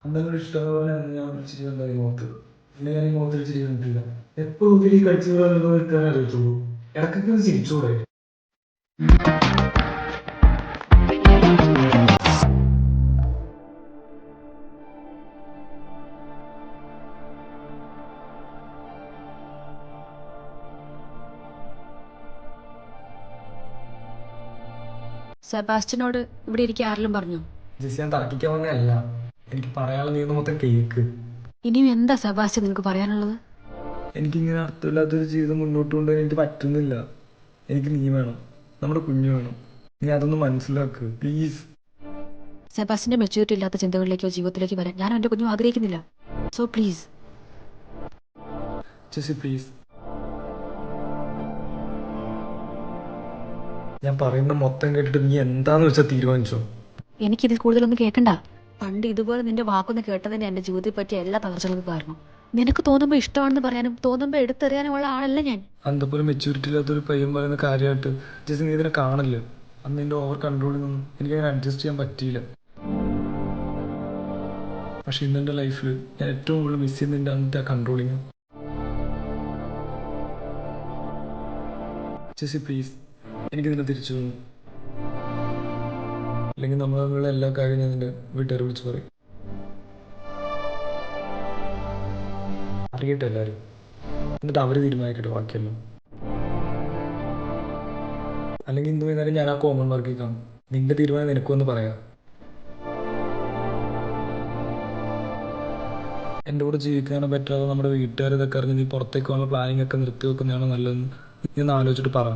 എന്തെങ്കിലും ഇഷ്ടപോലെ ഞാൻ ചെയ്യുന്നുണ്ടായി മുഖത്ത്. പിന്നെ ഞാൻ ഈ മുഖത്തിൽ ചെയ്യുന്നില്ല. എപ്പോഴും ഈ കടിച്ചു എടുക്കാൻ അറിയത്തുള്ളൂ. ഇടയ്ക്കൊക്കെ ചിരിച്ചൂടെ? സെബാസ്റ്റ്യനോട് ഇവിടെ ഇരിക്കാൻ ആരെങ്കിലും പറഞ്ഞോ? ജസ്റ്റ് ഞാൻ തർക്കിക്കാൻ വന്നതല്ല. എനിക്ക് പറയാനുള്ള നീ മൊത്തം കേക്ക്. ഇനിയും എന്താ സെബാസ്റ്റ്യൻ നിനക്ക് പറയാനുള്ളത്? എനിക്കിങ്ങനെ അർത്ഥമില്ലാത്തൊരു ജീവിതം മുന്നോട്ട് കൊണ്ടുപോകാൻ എനിക്ക് പറ്റുന്നില്ല. എനിക്ക് നീ വേണം, നമ്മുടെ കുഞ്ഞു വേണം. നീ അതൊന്ന് മനസ്സിലാക്ക് പ്ലീസ്. സെബാസ്റ്റ്യന്റെ മെച്യൂരിറ്റി ഇല്ലാത്ത ചിന്തകളിലേക്കോ ജീവിതത്തിലേക്ക് വരാൻ ഞാൻ എൻ്റെ കുഞ്ഞും ആഗ്രഹിക്കുന്നില്ല. So please. Jessie please. ഞാൻ പറയുന്ന മൊത്തം കേട്ടിട്ട് നീ എന്താന്ന് വെച്ചാൽ തീരുമാനിച്ചോ. എനിക്കിതിൽ കൂടുതലൊന്നും കേൾക്കണ്ട. പണ്ട് ഇതുപോലെ നിന്റെ വാക്കൊന്ന് കേട്ടതിന്റെ എൻ്റെ ജീവിതത്തെ പറ്റിയ എല്ലാ തകർച്ചകൾക്കും കാരണം. നിനക്ക് തോന്നുമ്പോൾ ഇഷ്ടമാണെന്ന് പറയാനും തോന്നുമ്പോൾ എടുത്തെറിയാനുമുള്ള ആളല്ല ഞാൻ. അന്തപോലെ മെച്യൂരിറ്റി ഇല്ലാത്തൊരു പയ്യൻ പറയുന്ന കാര്യമായിട്ട് ജസ്റ്റ് നീ ഇതിനെ കാണില്ല. അന്ന് നിന്റെ ഓവർ കൺട്രോളിങ്ങൊന്നും എനിക്കങ്ങനെ അഡ്ജസ്റ്റ് ചെയ്യാൻ പറ്റിയില്ല. പക്ഷെ ഇന്നെൻ്റെ ലൈഫിൽ ഞാൻ ഏറ്റവും കൂടുതൽ മിസ് ചെയ്യുന്നതിൻ്റെ അന്നത്തെ ആ കൺട്രോളിങ്. ജെസ്സി പ്ലീസ്, എനിക്ക് നിന്നെ തിരിച്ചു തോന്നും. അല്ലെങ്കിൽ നമ്മൾ തമ്മിലുള്ള എല്ലാ കാര്യവും ഞാൻ നിന്റെ വീട്ടുകാരെ വിളിച്ച് പറയും. അറിയട്ടെ എല്ലാവരും, എന്നിട്ട് അവർ തീരുമാനിക്കട്ടെ ബാക്കിയല്ലോ. അല്ലെങ്കിൽ ഇന്ന് വൈകുന്നേരം ഞാൻ ആ കോമൺ വർക്കിൽ കാണും. നിന്റെ തീരുമാനം നിനക്കൊന്ന് പറയാം. എൻ്റെ കൂടെ ജീവിക്കാനോ പറ്റാതെ നമ്മുടെ വീട്ടുകാർ ഇതൊക്കെ അറിഞ്ഞ് നീ പുറത്തേക്ക് പോകാനുള്ള പ്ലാനിങ് ഒക്കെ നിർത്തി വെക്കുന്നതാണോ നല്ലതെന്ന് നീ ഒന്ന് ആലോചിച്ചിട്ട് പറ.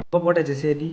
അപ്പോൾ പോട്ടെ ജെസ്സി.